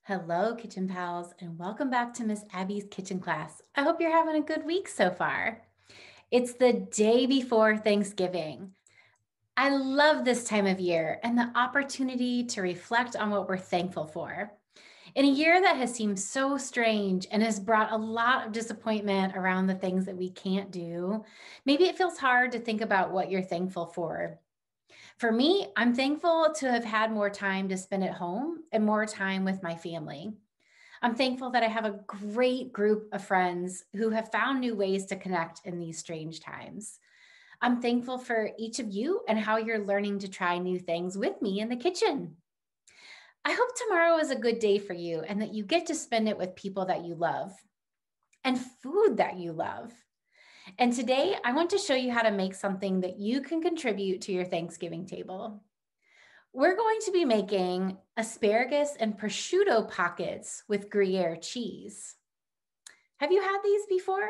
Hello, Kitchen Pals, and welcome back to Miss Abby's Kitchen Class. I hope you're having a good week so far. It's the day before Thanksgiving. I love this time of year and the opportunity to reflect on what we're thankful for. In a year that has seemed so strange and has brought a lot of disappointment around the things that we can't do, maybe it feels hard to think about what you're thankful for. For me, I'm thankful to have had more time to spend at home and more time with my family. I'm thankful that I have a great group of friends who have found new ways to connect in these strange times. I'm thankful for each of you and how you're learning to try new things with me in the kitchen. I hope tomorrow is a good day for you and that you get to spend it with people that you love and food that you love. And today, I want to show you how to make something that you can contribute to your Thanksgiving table. We're going to be making asparagus and prosciutto pockets with Gruyere cheese. Have you had these before?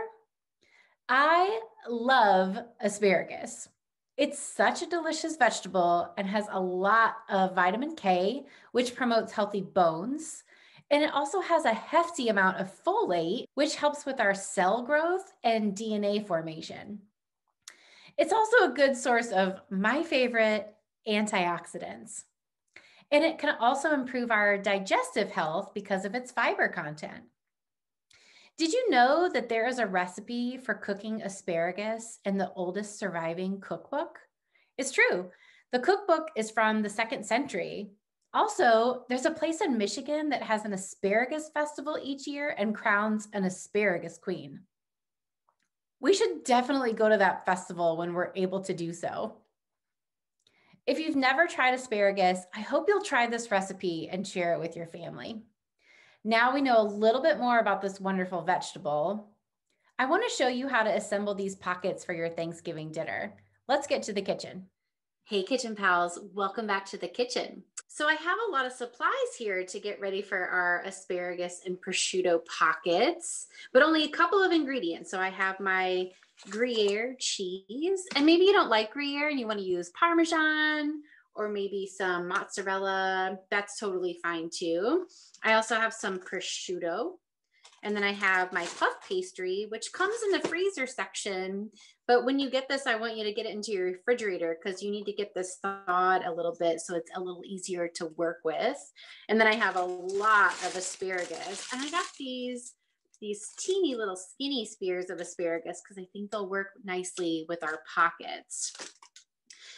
I love asparagus. It's such a delicious vegetable and has a lot of vitamin K, which promotes healthy bones. And it also has a hefty amount of folate, which helps with our cell growth and DNA formation. It's also a good source of my favorite antioxidants. And it can also improve our digestive health because of its fiber content. Did you know that there is a recipe for cooking asparagus in the oldest surviving cookbook? It's true. The cookbook is from the 2nd century. Also, there's a place in Michigan that has an asparagus festival each year and crowns an asparagus queen. We should definitely go to that festival when we're able to do so. If you've never tried asparagus, I hope you'll try this recipe and share it with your family. Now we know a little bit more about this wonderful vegetable. I want to show you how to assemble these pockets for your Thanksgiving dinner. Let's get to the kitchen. Hey, Kitchen Pals, welcome back to the kitchen. So I have a lot of supplies here to get ready for our asparagus and prosciutto pockets, but only a couple of ingredients. So I have my Gruyere cheese, and maybe you don't like Gruyere and you want to use Parmesan or maybe some mozzarella. That's totally fine too. I also have some prosciutto. And then I have my puff pastry, which comes in the freezer section. But when you get this, I want you to get it into your refrigerator because you need to get this thawed a little bit so it's a little easier to work with. And then I have a lot of asparagus. And I got these teeny little skinny spears of asparagus because I think they'll work nicely with our pockets.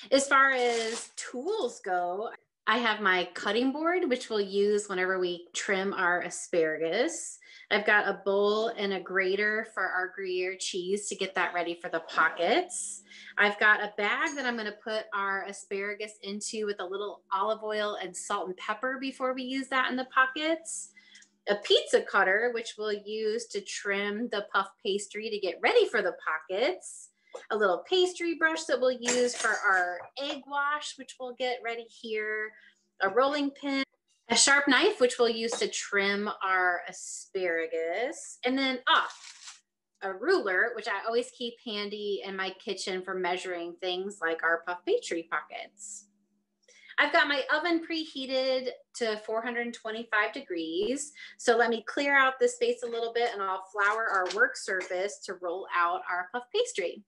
As far as tools go, I have my cutting board, which we'll use whenever we trim our asparagus. I've got a bowl and a grater for our Gruyere cheese to get that ready for the pockets. I've got a bag that I'm going to put our asparagus into with a little olive oil and salt and pepper before we use that in the pockets. A pizza cutter, which we'll use to trim the puff pastry to get ready for the pockets. A little pastry brush that we'll use for our egg wash, which we'll get ready here. A rolling pin, a sharp knife, which we'll use to trim our asparagus. And then a ruler, which I always keep handy in my kitchen for measuring things like our puff pastry pockets. I've got my oven preheated to 425 degrees. So let me clear out this space a little bit and I'll flour our work surface to roll out our puff pastry.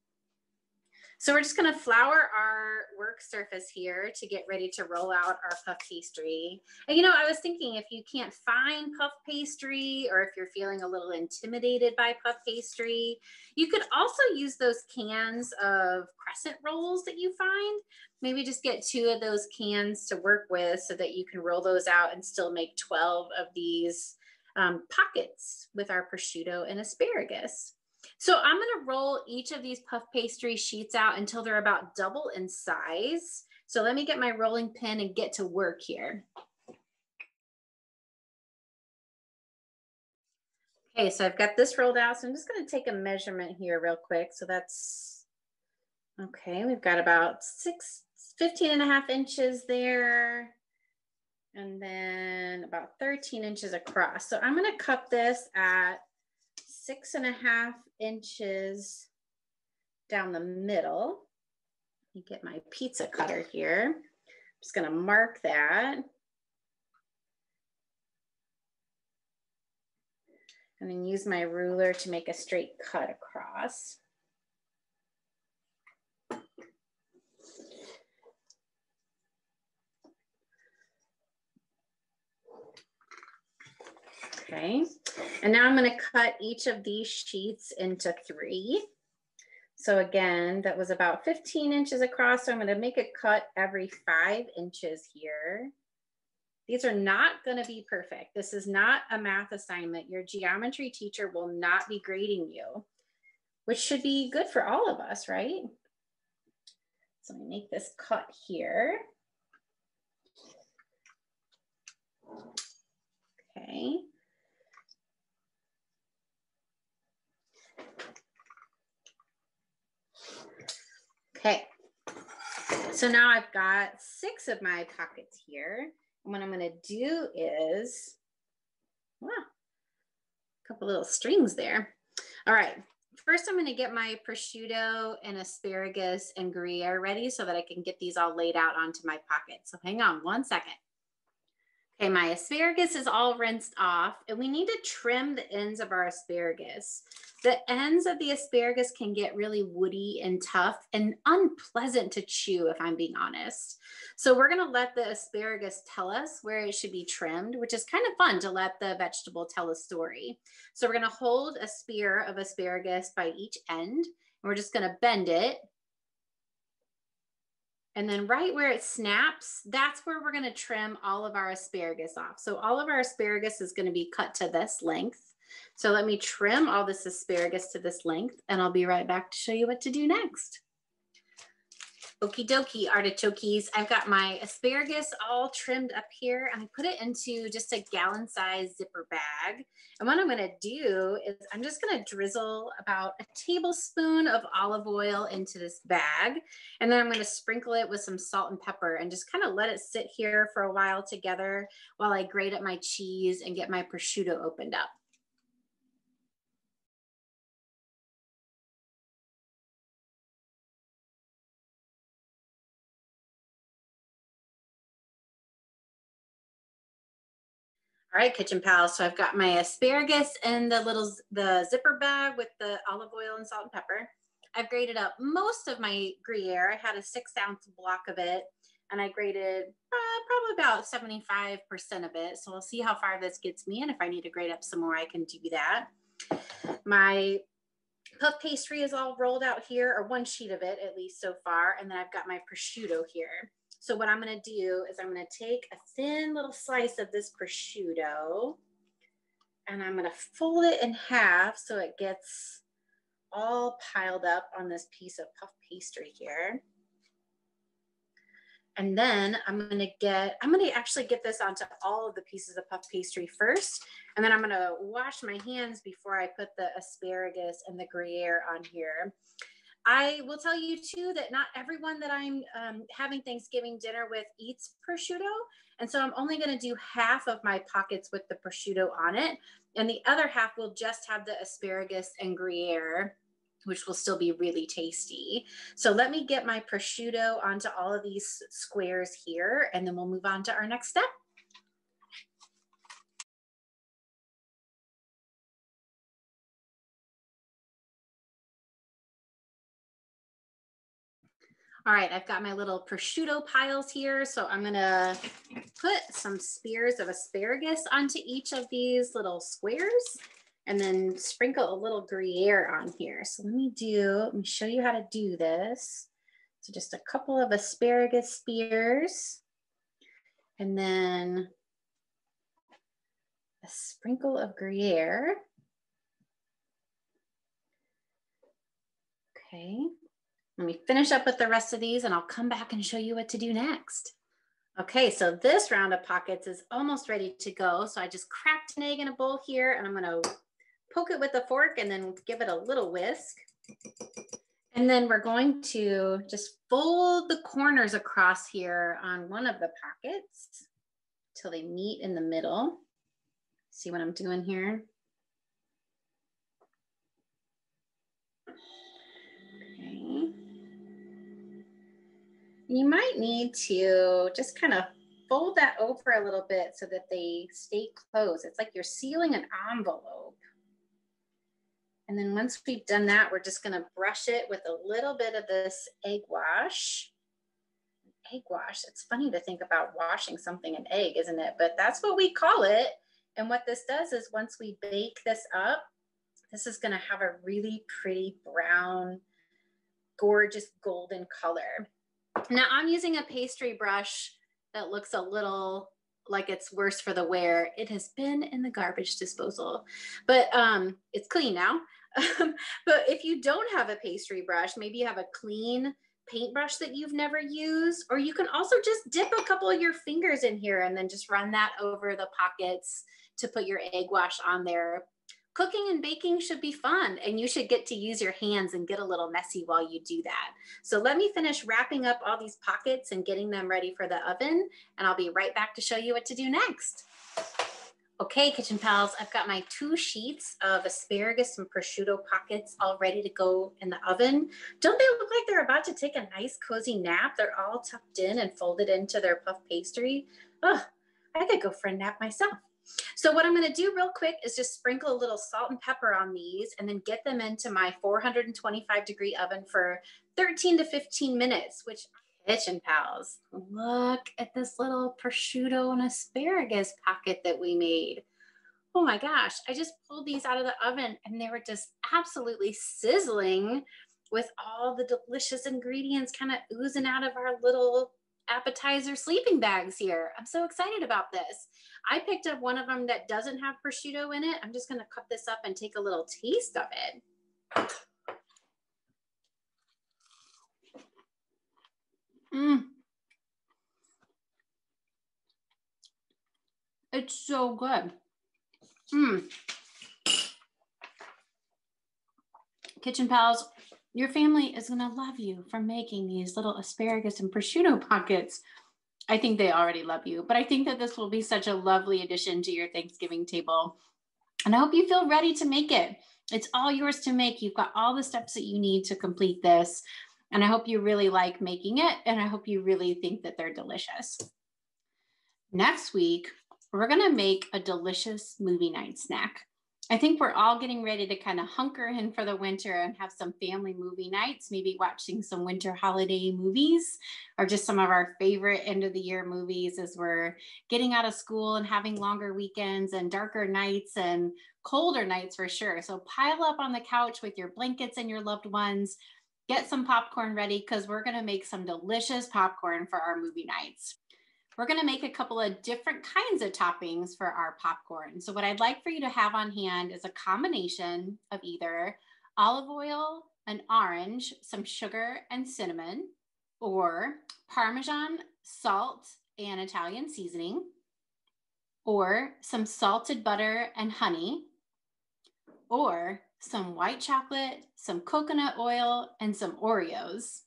So we're just going to flour our work surface here to get ready to roll out our puff pastry. And you know, I was thinking if you can't find puff pastry or if you're feeling a little intimidated by puff pastry, you could also use those cans of crescent rolls that you find. Maybe just get 2 of those cans to work with so that you can roll those out and still make 12 of these pockets with our prosciutto and asparagus. So I'm going to roll each of these puff pastry sheets out until they're about double in size. So let me get my rolling pin and get to work here. Okay, so I've got this rolled out. So I'm just going to take a measurement here real quick. So that's, okay, we've got about 15.5 inches there. And then about 13 inches across. So I'm going to cut this at 6.5 inches down the middle. Let me get my pizza cutter here. I'm just going to mark that. and then use my ruler to make a straight cut across. Okay, and now I'm going to cut each of these sheets into 3. So again, that was about 15 inches across. So I'm going to make a cut every 5 inches here. These are not going to be perfect. This is not a math assignment. Your geometry teacher will not be grading you, which should be good for all of us, right? So let me make this cut here. Okay. Okay, so now I've got 6 of my pockets here. And what I'm going to do is, wow, a couple little strings there. All right, first I'm going to get my prosciutto and asparagus and Gruyere ready so that I can get these all laid out onto my pocket. So hang on one second. Okay, my asparagus is all rinsed off, and we need to trim the ends of our asparagus. The ends of the asparagus can get really woody and tough and unpleasant to chew, if I'm being honest. So we're going to let the asparagus tell us where it should be trimmed, which is kind of fun to let the vegetable tell a story. So we're going to hold a spear of asparagus by each end, and we're just going to bend it. And then right where it snaps, that's where we're going to trim all of our asparagus off. So all of our asparagus is going to be cut to this length. So let me trim all this asparagus to this length, and I'll be right back to show you what to do next. Okie dokie, artichokes. I've got my asparagus all trimmed up here, and I put it into just a gallon-sized zipper bag. And what I'm going to do is I'm just going to drizzle about a tablespoon of olive oil into this bag, and then I'm going to sprinkle it with some salt and pepper and just kind of let it sit here for a while together while I grate up my cheese and get my prosciutto opened up. All right, Kitchen Pals, so I've got my asparagus in the zipper bag with the olive oil and salt and pepper. I've grated up most of my Gruyere. I had a 6-ounce block of it, and I grated probably about 75% of it. So we'll see how far this gets me, and if I need to grate up some more, I can do that. My puff pastry is all rolled out here, or one sheet of it at least so far, and then I've got my prosciutto here. So what I'm going to do is I'm going to take a thin little slice of this prosciutto, and I'm going to fold it in half so it gets all piled up on this piece of puff pastry here. And then I'm going to actually get this onto all of the pieces of puff pastry first. And then I'm going to wash my hands before I put the asparagus and the Gruyere on here. I will tell you too that not everyone that I'm having Thanksgiving dinner with eats prosciutto. And so I'm only going to do half of my pockets with the prosciutto on it. And the other half will just have the asparagus and Gruyere, which will still be really tasty. So let me get my prosciutto onto all of these squares here, and then we'll move on to our next step. All right, I've got my little prosciutto piles here. So I'm gonna put some spears of asparagus onto each of these little squares, and then sprinkle a little Gruyere on here. So let me show you how to do this. So just a couple of asparagus spears, and then a sprinkle of Gruyere. Okay. Let me finish up with the rest of these, and I'll come back and show you what to do next. Okay, so this round of pockets is almost ready to go. So I just cracked an egg in a bowl here, and I'm going to poke it with a fork and then give it a little whisk. And then we're going to just fold the corners across here on one of the pockets till they meet in the middle. See what I'm doing here? Okay. You might need to just kind of fold that over a little bit so that they stay closed. It's like you're sealing an envelope. And then once we've done that, we're just gonna brush it with a little bit of this egg wash. Egg wash, it's funny to think about washing something in egg, isn't it? But that's what we call it. And what this does is once we bake this up, this is gonna have a really pretty brown, gorgeous golden color. Now I'm using a pastry brush that looks a little like it's worse for the wear. It has been in the garbage disposal, but it's clean now. But if you don't have a pastry brush, maybe you have a clean paintbrush that you've never used, or you can also just dip a couple of your fingers in here and then just run that over the pockets to put your egg wash on there. Cooking and baking should be fun, and you should get to use your hands and get a little messy while you do that. So let me finish wrapping up all these pockets and getting them ready for the oven, and I'll be right back to show you what to do next. Okay, Kitchen Pals, I've got my 2 sheets of asparagus and prosciutto pockets all ready to go in the oven. Don't they look like they're about to take a nice cozy nap? They're all tucked in and folded into their puff pastry. Oh, I could go for a nap myself. So what I'm going to do real quick is just sprinkle a little salt and pepper on these and then get them into my 425-degree oven for 13 to 15 minutes, which Kitchen Pals, look at this little prosciutto and asparagus pocket that we made. Oh my gosh, I just pulled these out of the oven and they were just absolutely sizzling with all the delicious ingredients kind of oozing out of our little appetizer sleeping bags here. I'm so excited about this. I picked up one of them that doesn't have prosciutto in it. I'm just going to cut this up and take a little taste of it. It's so good. Kitchen Pals, your family is going to love you for making these little asparagus and prosciutto pockets. I think they already love you, but I think that this will be such a lovely addition to your Thanksgiving table. And I hope you feel ready to make it. It's all yours to make. You've got all the steps that you need to complete this. And I hope you really like making it. And I hope you really think that they're delicious. Next week, we're going to make a delicious movie night snack. I think we're all getting ready to kind of hunker in for the winter and have some family movie nights, maybe watching some winter holiday movies or just some of our favorite end of the year movies as we're getting out of school and having longer weekends and darker nights and colder nights for sure. So pile up on the couch with your blankets and your loved ones. Get some popcorn ready because we're going to make some delicious popcorn for our movie nights. We're going to make a couple of different kinds of toppings for our popcorn. So what I'd like for you to have on hand is a combination of either olive oil, an orange, some sugar and cinnamon, or Parmesan, salt, and Italian seasoning, or some salted butter and honey, or some white chocolate, some coconut oil, and some Oreos.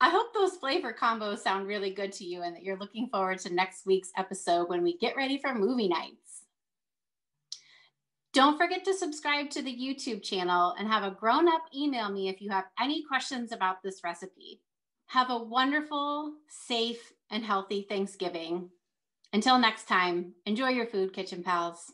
I hope those flavor combos sound really good to you and that you're looking forward to next week's episode when we get ready for movie nights. Don't forget to subscribe to the YouTube channel and have a grown-up email me if you have any questions about this recipe. Have a wonderful, safe, and healthy Thanksgiving. Until next time, enjoy your food, Kitchen Pals.